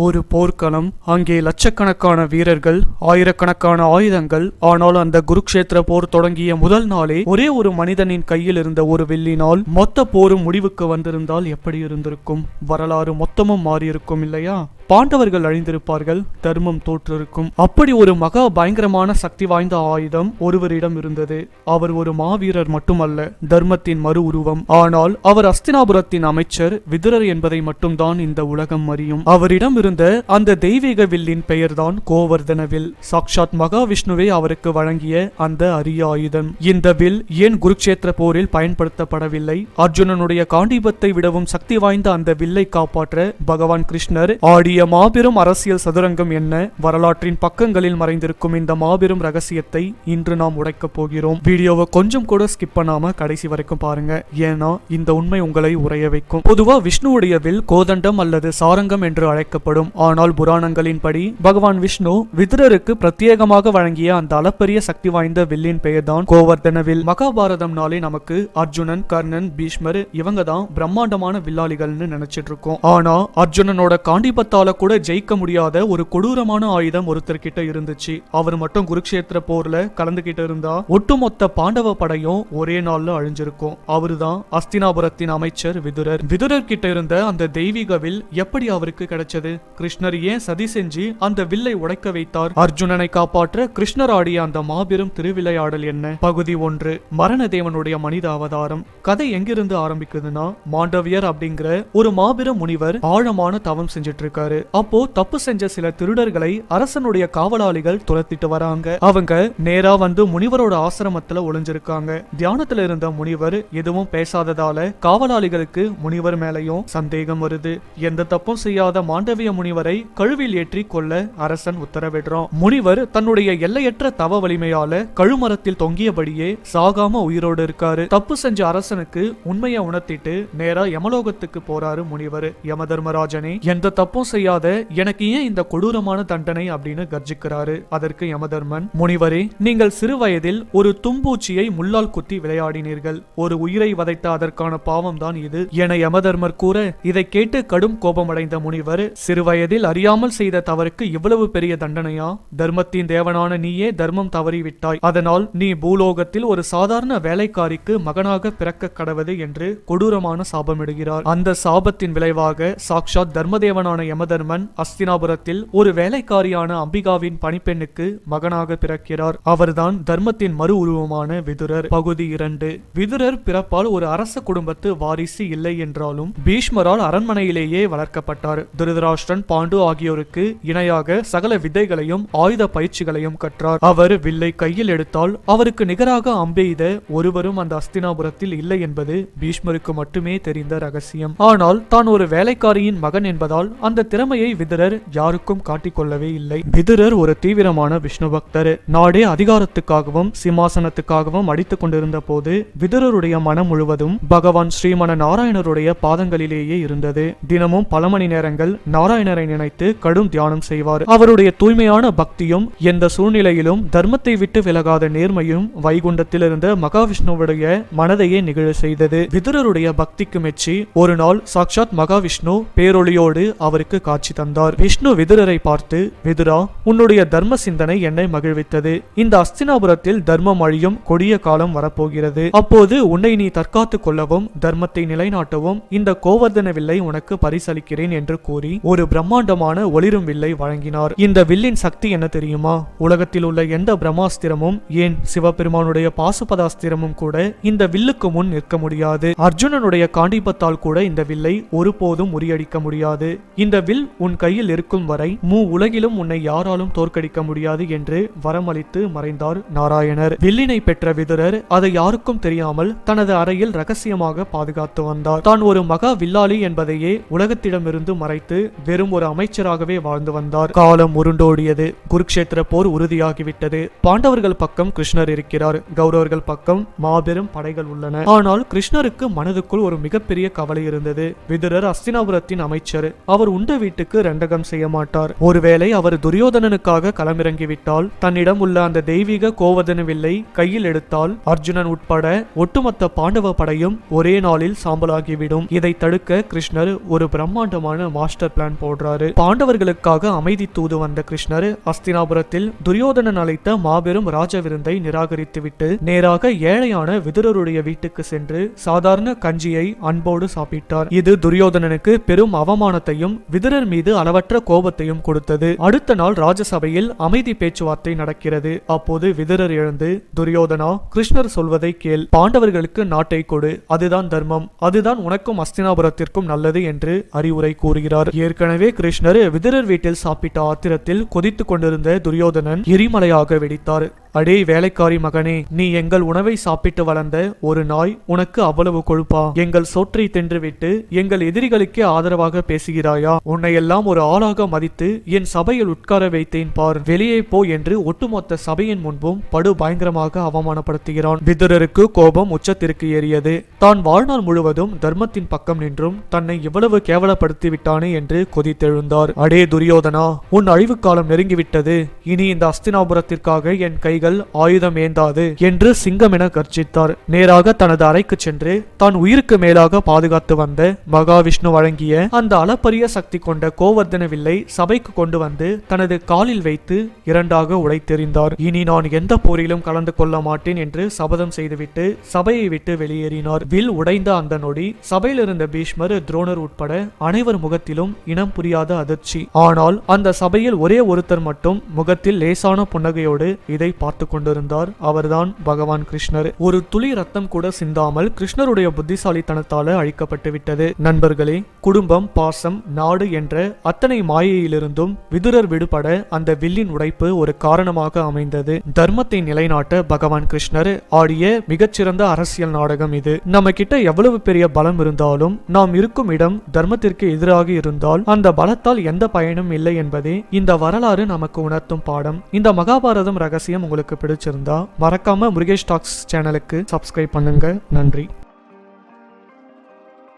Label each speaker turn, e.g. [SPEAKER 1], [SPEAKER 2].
[SPEAKER 1] ஒரு போர்க்களம். அங்கே லட்சக்கணக்கான வீரர்கள், ஆயிரக்கணக்கான ஆயுதங்கள். ஆனால் அந்த குருக்ஷேத்திர போர் தொடங்கிய முதல் நாளே ஒரே ஒரு மனிதனின் கையில் இருந்த ஒரு வில்லினால் மொத்த போரும் முடிவுக்கு வந்திருந்தால் எப்படி இருந்திருக்கும்? வரலாறு மொத்தமும் மாறியிருக்கும் இல்லையா? பாண்டவர்கள் அழிந்திருப்பார்கள், தர்மம் தோற்றிருக்கும். அப்படி ஒரு மகா பயங்கரமான சக்தி வாய்ந்த ஆயுதம் ஒருவரிடம் இருந்தது. அவர் ஒரு மாவீரர் மட்டுமல்ல, தர்மத்தின் மறு உருவம். ஆனால் அவர் அஸ்தினாபுரத்தின் அமைச்சர் விதுரர் என்பதை மட்டும்தான் இந்த உலகம் அறியும். அவரிடம் இருந்த அந்த தெய்வீக வில்லின் பெயர்தான் கோவர்தன வில். சாக்ஷாத் மகாவிஷ்ணுவே அவருக்கு வழங்கிய அந்த அரிய ஆயுதம். இந்த வில் ஏன் குருக்ஷேத்திர போரில் பயன்படுத்தப்படவில்லை? அர்ஜுனனுடைய காண்டீபத்தை விடவும் சக்தி வாய்ந்த அந்த வில்லை காப்பாற்ற பகவான் கிருஷ்ணர் ஆடிய மாபெரும் அரசியல் சதுரங்கம் என்ன? வரலாற்றின் பக்கங்களில் மறைந்திருக்கும் இந்த மாபெரும் ரகசியத்தை இன்று நாம் உடைக்கப் போகிறோம். வீடியோவை கொஞ்சம் கூட ஸ்கிப் பண்ணாம கடைசி வரைக்கும் பாருங்க. ஏன்னா இந்த உண்மை உங்களை உறைய வைக்கும். பொதுவா விஷ்ணுவுடைய வில் கோதண்டம் அல்லது சாரங்கம் என்று அழைக்கப்படும். ஆனால் புராணங்களின்படி பகவான் விஷ்ணு விதுரருக்கு பிரத்யேகமாக வழங்கிய அந்த அளப்பரிய சக்தி வாய்ந்த வில்லின் பெயர்தான் கோவர்தன வில். மகாபாரதம்னாலே நமக்கு அர்ஜுனன், கர்ணன், பீஷ்மர் இவங்க தான் பிரம்மாண்டமான வில்லாளிகள்னு நினைச்சிட்டு இருக்கோம். ஆனா அர்ஜுனனோட காண்டீபத்தால கூட ஜெயிக்க முடியாத ஒரு கொடூரமான ஆயுதம் ஒருத்தர்கிட்ட இருந்துச்சு. அவர் மட்டும் குருக்ஷேத்திர போர்ல கலந்துகிட்டு இருந்தா ஒட்டுமொத்த பாண்டவ படையும் ஒரே நாள்ல அழிஞ்சிருக்கும். அவருதான் அஸ்தினாபுரத்தின் அமைச்சர் விதுரர். விதுரர் கிட்ட இருந்த அந்த தெய்வீக வில் எப்படி அவருக்கு கிடைச்சது? கிருஷ்ணர் ஏன் சதி செஞ்சு அந்த வில்லை உடைக்க வைத்தார்? அர்ஜுனனை காப்பாற்ற கிருஷ்ணர் ஆடிய அந்த மாபெரும் திருவிளையாடல் என்ன? பகுதி 1, மரணதேவனுடைய மனித அவதாரம். கதை எங்கிருந்து ஆரம்பிக்குதுன்னா, மாண்டவியர் அப்படிங்கிற ஒரு மாபெரும் முனிவர் ஆழமான தவம் செஞ்சிட்டு இருக்காரு. அப்போ தப்பு செஞ்ச சில திருடர்களை அரசனுடைய காவலாளிகள் துரத்திட்டு வராங்க. அவங்க நேரா வந்து முனிவரோட ஆசிரமத்துல ஒளிஞ்சிருக்காங்க. தியானத்துல இருந்த முனிவர் எதுவும் பேசாததால காவலாளிகளுக்கு முனிவர் மேலையும் சந்தேகம் வருது. எந்த தப்பும் செய்யாத மாண்டவிய முனிவரை கழுவில் ஏற்றி கொல்ல அரசன் உத்தரவிடுறான். முனிவர் தன்னுடைய எல்லையற்ற தவ வலிமையால கழுமரத்தில் தொங்கியபடியே சாகாம உயிரோடு இருக்காரு. தப்பு செஞ்ச அரசனுக்கு உண்மையை உணர்த்திட்டு நேரா யமலோகத்துக்கு போறாரு முனிவர். யமதர்மராஜனே, எந்த தப்பும் செய்யாத எனக்கு ஏன் இந்த கொடூரமான தண்டனை அப்படின்னு கர்ஜிக்கிறாரு. அதற்கு யமதர்மன், முனிவரே, நீங்கள் சிறு வயதில் ஒரு தும்பூச்சியை முள்ளால் குத்தி விளையாடினீர்கள். ஒரு உயிரை வதைத்த அதற்கான பாவம் தான் இது என யமதர்மர் கூற, இதை கேட்டு கடும் கோபமடைந்த முனிவர், சிறு வயதில் அறியாமல் செய்த தவறுக்கு இவ்வளவு பெரிய தண்டனையா? தர்மத்தின் தேவனான நீயே தர்மம் தவறிவிட்டாய். அதனால் நீ பூலோகத்தில் ஒரு சாதாரண வேலைக்காரிக்கு மகனாக பிறக்க கடவது என்று கொடூரமான சாபமிடுகிறார். அந்த சாபத்தின் விளைவாக சாக்ஷாத் தர்மதேவனான யமதர்மன் அஸ்தினாபுரத்தில் ஒரு வேலைக்காரியான அம்பிகாவின் பணிப்பெண்ணுக்கு மகனாக பிறக்கிறார். அவர்தான் தர்மத்தின் மறு உருவமான விதுரர். பகுதி 2. விதுரர் பிறப்பால் ஒரு அரச குடும்பத்து வாரிசு இல்லை என்றாலும் பீஷ்மரால் அரண்மனையிலேயே வளர்க்கப்பட்டார். திருதராஷ்டிரன், பாண்டு ஆகியோருக்கு இணையாக சகல வித்தைகளையும் ஆயுத பயிற்சிகளையும் கற்றார். அவர் வில்லை கையில் எடுத்தால் அவருக்கு நிகராக அம்பெய்த ஒருவரும் அந்த அஸ்தினாபுரத்தில் இல்லை என்பது பீஷ்மருக்கு மட்டுமே தெரிந்த ரகசியம். ஆனால் தான் ஒரு வேலைக்காரியின் மகன் என்பதால் அந்த திறமையை விதுரர் யாருக்கும் காட்டிக்கொள்ளவே இல்லை. விதுரர் ஒரு தீவிரமான விஷ்ணு பக்தர். நாடே அதிகாரத்துக்காகவும் சிம்மாசனத்துக்காகவும் அடித்துக் கொண்டிருந்த போது விதுரருடைய மனம் முழுவதும் பகவான் ஸ்ரீமன நாராயணருடைய பாதங்களிலேயே இருந்தது. தினமும் பல மணி நேரங்கள் நாராயணரை நினைத்து கடும் தியானம் செய்வார். அவருடைய தூய்மையான பக்தியும் எந்த சூழ்நிலையிலும் தர்மத்தை விட்டு விலகாத நேர்மையும் வைகுண்டத்தில் இருந்த மகாவிஷ்ணுவுடைய மனதையே நிகழ செய்தது. விதுரருடைய பக்திக்கு மெச்சி ஒரு நாள் சாக்ஷாத் மகாவிஷ்ணு பேரொளியோடு அவருக்கு காட்சி தந்தார். விஷ்ணு விதுரரை பார்த்து, விதுரா, உன்னுடைய தர்ம சிந்தனை என்னை மகிழ்வித்தது. இந்த அஸ்தினாபுரத்தில் தர்மம் அழியும் கொடிய காலம் வரப்போகிறது. அப்போது உன்னை நீ தற்காத்துக் கொள்ளவும் தர்மத்தை நிலைநாட்டவும் இந்த கோவர்தன வில்லை உனக்கு பரிசளிக்கிறேன் என்று கூறி ஒரு பிரம்மாண்டமான ஒளிரும் வில்லை வழங்கினார். இந்த வில்லின் சக்தி என்ன தெரியுமா? உலகத்தில் உள்ள எந்த பிரம்மாஸ்திரமும், ஏன் சிவபெருமானுடைய பாசுபதாஸ்திரமும் கூட இந்த வில்லுக்கு முன் நிற்க முடியாது. அர்ஜுனனுடைய காண்டீபத்தால் கூட இந்த வில்லை ஒருபோதும் முறியடிக்க முடியாது. இந்த வில் உன் கையில் இருக்கும் வரை உலகிலும் உன்னை யாராலும் தோற்கடிக்க முடியாது என்று வரமளித்து மறைந்தார் நாராயணர். வில்லினை பெற்ற விதுரர் அதை யாருக்கும் தெரியாமல் தனது அறையில் ரகசியமாக பாதுகாத்து வந்தார். தான் ஒரு மகா வில்லாளி என்பதையே உலகத்திடமிருந்து மறைத்து வெறும் ஒரு அமைச்சராகவே வாழ்ந்து வந்தார். காலம் உருண்டோடியது. குருக்ஷேத்திர போர் உறுதியாகிவிட்டது. பாண்டவர்கள் பக்கம் கிருஷ்ணர் இருக்கிறார். கௌரவர்கள் பக்கம் மாபெரும் படைகள் உள்ளன. ஆனால் கிருஷ்ணருக்கு மனதுக்குள் ஒரு மிகப்பெரிய கவலை இருந்தது. விதுரர் அஸ்தினாபுரத்தின் அமைச்சர். அவர் உண்ட வீட்டுக்கு ரெண்டகம் செய்ய மாட்டார். ஒருவேளை அவர் துரியோதனனுக்காக களமிறங்கிவிட்டால், தன்னிடம் உள்ள அந்த தெய்வீக கோவர்தன வில்லை கையில் எடுத்தால் அர்ஜுனன் உட்பட ஒட்டுமொத்த பாண்டவ படையும் ஒரே நாளில் சாம்பலாகிவிடும். இதை தடுக்க கிருஷ்ணர் ஒரு பிரம்மாண்டமான மாஸ்டர் பிளான் போடுறாரு. பாண்டவர்களுக்காக அமைதி தூது வந்த கிருஷ்ணர் அஸ்தினாபுரத்தில் துரியோதனன் அழைத்த மாபெரும் ராஜ விருந்தை நிராகரித்துவிட்டு நேராக ஏழையான விதுரருடைய வீட்டுக்கு சென்று சாதாரண கஞ்சியை அன்போடு சாப்பிட்டார். இது துரியோதனனுக்கு பெரும் அவமானத்தையும் விதுரர் மீது அளவற்ற கோபத்தையும் கொடுத்தது. அடுத்த நாள் ராஜசபையில் அமைதி பேச்சுவார்த்தை நடக்கிறது. அப்போது விதுரர் எழுந்து, துரியோதனா, கிருஷ்ணர் சொல்வதை கேள். பாண்டவர்களுக்கு நாட்டை கொடு, அதுதான் தர்மம், அதுதான் உனக்கும் அஸ்தினாபுரத்திற்கும் நல்லது என்று அறிவுரை கூறுகிறார். ஏற்கனவே கிருஷ்ணர் விதுரர் வீட்டில் சாப்பிட்ட ஆத்திரத்தில் கொதித்துக் கொண்டிருந்த துரியோதனன் எரிமலையாக வெடித்தார். அடே வேலைக்காரி மகனே, நீ எங்கள் உணவை சாப்பிட்டு வளர்ந்த ஒரு நாய், உனக்கு அவ்வளவு கொழுப்பா? எங்கள் சோற்றை தின்றுவிட்டு எங்கள் எதிரிகளுக்கே ஆதரவாக பேசுகிறாயா? உன்னை எல்லாம் ஒரு ஆளாக மதித்து என் சபையில் உட்கார வைத்தேன் பார், வெளியே போ என்று ஒட்டுமொத்த சபையின் முன்பும் படு பயங்கரமாக அவமானப்படுத்துகிறான். விதுரருக்கு கோபம் உச்சத்திற்கு ஏறியது. தான் வாழ்நாள் முழுவதும் தர்மத்தின் பக்கம் நின்றும் தன்னை இவ்வளவு கேவலப்படுத்தி விட்டானே என்று கொதித்தெழுந்தார். அடே துரியோதனா, உன் அழிவு காலம் நெருங்கிவிட்டது. இனி இந்த அஸ்தினாபுரத்திற்காக என் கைகள் ஆயுதம் ஏந்தாது என்று சிங்கம் என கர்ஜித்தார். நேராக தனது அறைக்கு சென்று தான் உயிருக்கு மேலாக பாதுகாத்து வந்த மகாவிஷ்ணு வழங்கிய அந்த அளப்பரிய சக்தி கொண்ட கோவர்தன வில்லை சபைக்கு கொண்டு வந்து தனது காலில் வைத்து இரண்டாக உடைத்தெறிந்தார். இனி நான் எந்த போரிலும் கலந்து கொள்ள மாட்டேன் என்று சபதம் செய்துவிட்டு சபையை விட்டு வெளியேறினார். வில் உடைந்த அந்த நொடி சபையில் இருந்த பீஷ்மர், துரோணர் உட்பட அனைவர் முகத்திலும் இனம் புரியாத அதிர்ச்சி. ஆனால் அந்த சபையில் ஒரே ஒருத்தர் மட்டும் முகத்தில் லேசான புன்னகையோடு இதை பார்த்து கொண்டிருந்தார். அவர்தான் பகவான் கிருஷ்ணர். ஒரு துளி ரத்தம் கூட சிந்தாமல் கிருஷ்ணருடைய புத்திசாலித்தனத்தால அழிக்கப்பட்டு விட்டது. நண்பர்களே, குடும்பம், பாசம், நாடு என்ற அத்தனை மாயையிலிருந்தும் விதுரர் விடுபட அந்த வில்லின் உடைப்பு ஒரு காரணமாக அமைந்தது. தர்மத்தை நிலைநாட்ட பகவான் கிருஷ்ணர் ஆடிய மிகச்சிறந்த அரசியல் நாடகம் இது. நம்ம கிட்ட எவ்வளவு பெரிய பலம் இருந்தாலும் நாம் இருக்கும் இடம் தர்மத்திற்கு எதிராக இருந்தால் அந்த பலத்தால் எந்த பயனும் இல்லை என்பதே இந்த வரலாறு நமக்கு உணர்த்தும் பாடம். இந்த மகாபாரதம் ரகசியம் உங்களுக்கு பிடிச்சிருந்தா மறக்காம முருகேஷ் டாக்ஸ் சேனலுக்கு சப்ஸ்கிரைப் பண்ணுங்க. நன்றி.